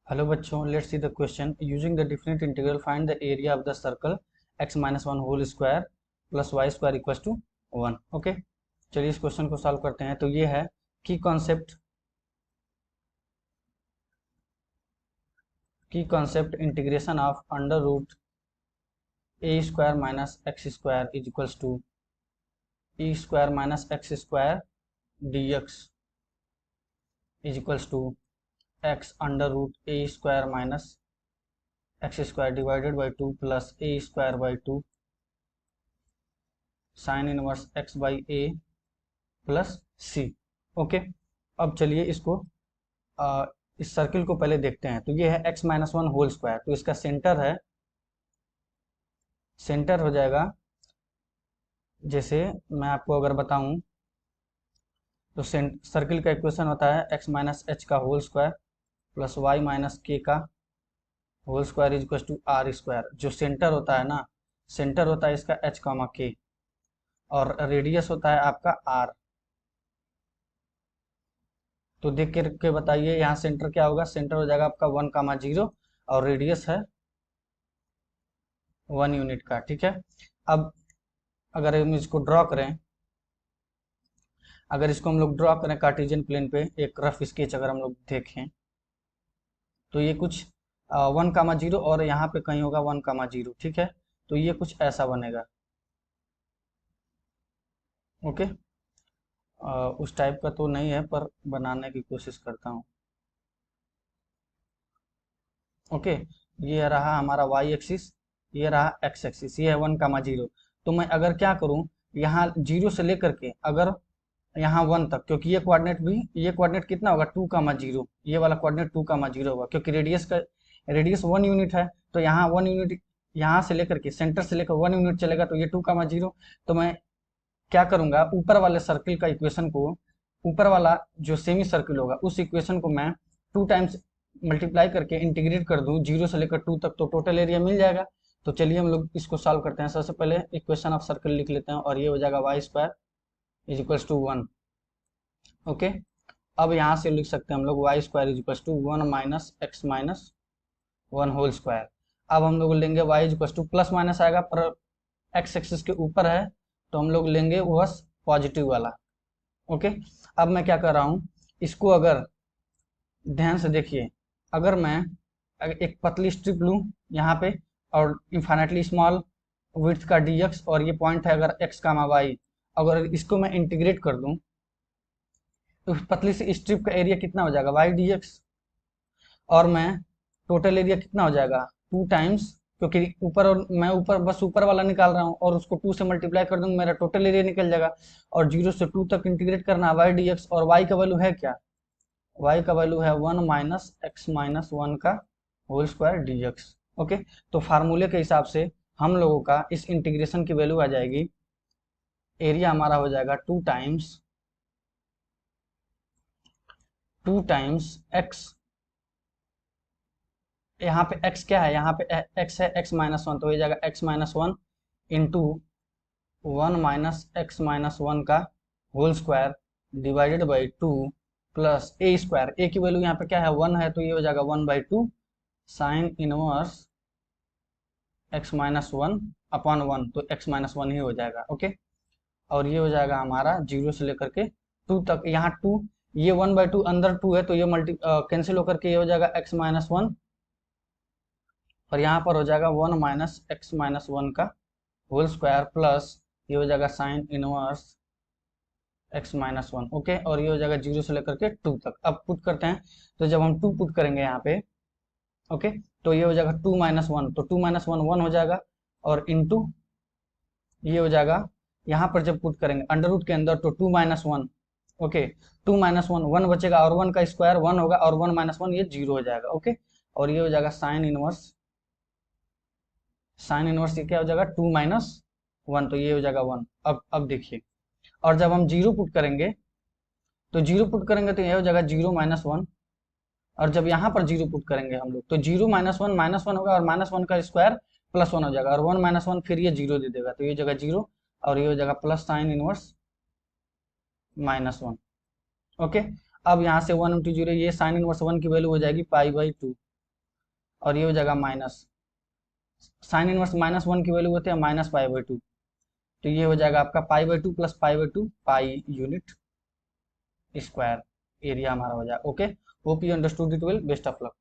Hello बच्चों, let's see the question. Using the definite integral, find the area of the circle x minus 1 whole square plus y square equals to 1. Okay, चलिए इस question को solve करते हैं. तो ये है की concept integration of under root A square minus X square is equals to E square minus X square D X is equals to x under root A square minus X square divided by 2 plus A square by 2 sine inverse X by A plus C. Okay, अब चलिए इसको इस circle को पहले देखते हैं. तो ये है x माइनस 1 होल स्क्वायर. तो इसका सेंटर हो जाएगा, जैसे मैं आपको अगर बताऊं तो सर्किल का इक्वेशन होता है x माइनस एच का whole square plus Y minus K का whole square is equal to R square. जो सेंटर होता है ना, सेंटर होता है इसका h कामा के और रेडियस होता है आपका r. तो देख के बताइए यहाँ सेंटर क्या होगा. सेंटर हो जाएगा आपका 1 कामा 0 और रेडियस है 1 यूनिट का. ठीक है, अब अगर हम इसको ड्रॉ करें कार्टेशियन प्लेन पे एक रफ स्केच अगर हम लोग देखें तो ये कुछ 1 कामा 0 और यहाँ पे कहीं होगा 1 कामा 0. ठीक है, तो ये कुछ ऐसा बनेगा. ओके, उस टाइप का तो नहीं है पर बनाने की कोशिश करता हूँ. ओके, ये रहा हमारा y एक्सिस, ये रहा x एक्सिस, ये है 1 कामा 0. तो मैं अगर क्या करूँ, यहाँ 0 से लेकर के अगर यहाँ 1 तक, क्योंकि ये कोऑर्डिनेट कितना होगा 2 कामा 0, ये वाला कोऑर्डिनेट 2 कामा 0 होगा क्योंकि रेडियस 1 यूनिट है. तो यहाँ 1 यूनिट, यहाँ से लेकर के सेंटर से लेकर 1 यूनिट चलेगा तो ये 2 कामा 0. तो मैं क्या करूंगा, ऊपर वाले सर्किल का इक्वेशन को, ऊपर वाला जो सेमी सर्किल होगा उस इक्वेशन को मैं 2 टाइम्स मल्टीप्लाई करके इंटीग्रेट कर दूं 0 से लेकर 2 तक, तो टोटल एरिया मिल जाएगा. तो चलिए हम लोग इसको सॉल्व करते हैं. सबसे पहले इक्वेशन ऑफ सर्किल लिख लेते हैं और ये हो जाएगा Y square is equals to 1. Okay, अब यहाँ से लिख सकते हैं हम लोग Y square is equals to 1 minus x minus 1 whole square. अब हम लोग लेंगे Y is equals to, plus minus आएगा पर एक्स एक्सिस के ऊपर है तो हम लोग लेंगे बस पॉजिटिव वाला. ओके, अब मैं क्या कर रहा हूँ, इसको अगर ध्यान से देखिए, अगर मैं एक पतली स्ट्रिप लूँ यहाँ पे और इन्फाइनाइटली स्मॉल विड्थ का dx और ये पॉइंट है अगर x कामा y, अगर इसको मैं इंटीग्रेट कर दूं तो पतली सी स्ट्रिप का एरिया कितना हो जाएगा y dx और मैं टोटल एरिया कितना हो जाएगा 2 टाइम्स, क्योंकि मैं ऊपर वाला निकाल रहा हूँ और उसको 2 से मल्टीप्लाई कर दूंगा, मेरा टोटल एरिया निकल जाएगा. और 0 से 2 तक इंटीग्रेट करना है y dx और y का वैल्यू है क्या, y का वैल्यू है 1 माइनस एक्स माइनस 1 का होल स्क्वायर dx. ओके, तो फार्मूले के हिसाब से हम लोगों का इस इंटीग्रेशन की वैल्यू आ जाएगी, एरिया हमारा हो जाएगा 2 टाइम्स x. यहाँ पे x क्या है, यहाँ पे x है x माइनस 1, तो ये जाएगा x minus 1 into 1 minus x minus 1 का whole square divided by 2 plus A square. A की वैल्यू यहाँ पे क्या है 1 है तो ये हो जाएगा 1/2 sine inverse x minus 1 upon 1, तो x माइनस 1 ही हो जाएगा. ओके, और ये हो जाएगा हमारा 0 से लेकर के 2 तक. यहाँ 2, ये 1/2 अंदर 2 है तो ये कैंसिल होकर के ये हो जाएगा x माइनस 1 और यहाँ पर हो जाएगा 1 माइनस एक्स माइनस 1 का होल स्क्वायर प्लस ये हो जाएगा sine inverse x minus 1. Okay, और ये हो जाएगा 0 से लेकर के 2 तक. अब पुट करते हैं, तो जब हम 2 पुट करेंगे यहाँ पे, ओके, तो ये हो जाएगा 2 माइनस 1, तो 2 माइनस 1 1 हो जाएगा और इंटू ये हो जाएगा, यहाँ पर जब पुट करेंगे अंडर रूट के अंदर तो 2 माइनस 1. ओके, 2 माइनस 1 1 बचेगा और 1 का स्क्वायर 1 होगा और 1 माइनस 1 ये 0 हो जाएगा. ओके, और ये हो जाएगा साइन इनवर्स ये क्या हो जाएगा 2 माइनस 1, तो ये हो जाएगा 1. अब देखिए, और जब हम 0 पुट करेंगे तो ये हो जाएगा 0 माइनस 1 और जब यहाँ पर 0 पुट करेंगे हम लोग तो 0 माइनस 1 होगा और माइनस 1 का स्क्वायर प्लस 1 हो जाएगा और 1 माइनस 1 फिर ये 0 दे देगा तो ये जगह 0 और ये हो जाएगा plus sine inverse minus 1. Okay, अब यहाँ से 1 इंटू 0, ये साइन इनवर्स 1 की वैल्यू हो जाएगी पाई बाई 2. और ये हो जाएगा माइनस, साइन इनवर्स -1 की वैल्यू होती है -π/2, तो ये हो जाएगा आपका π/2 plus π/2 pi unit square area हमारा हो जाएगा। Okay, hope you understood it well, best of luck.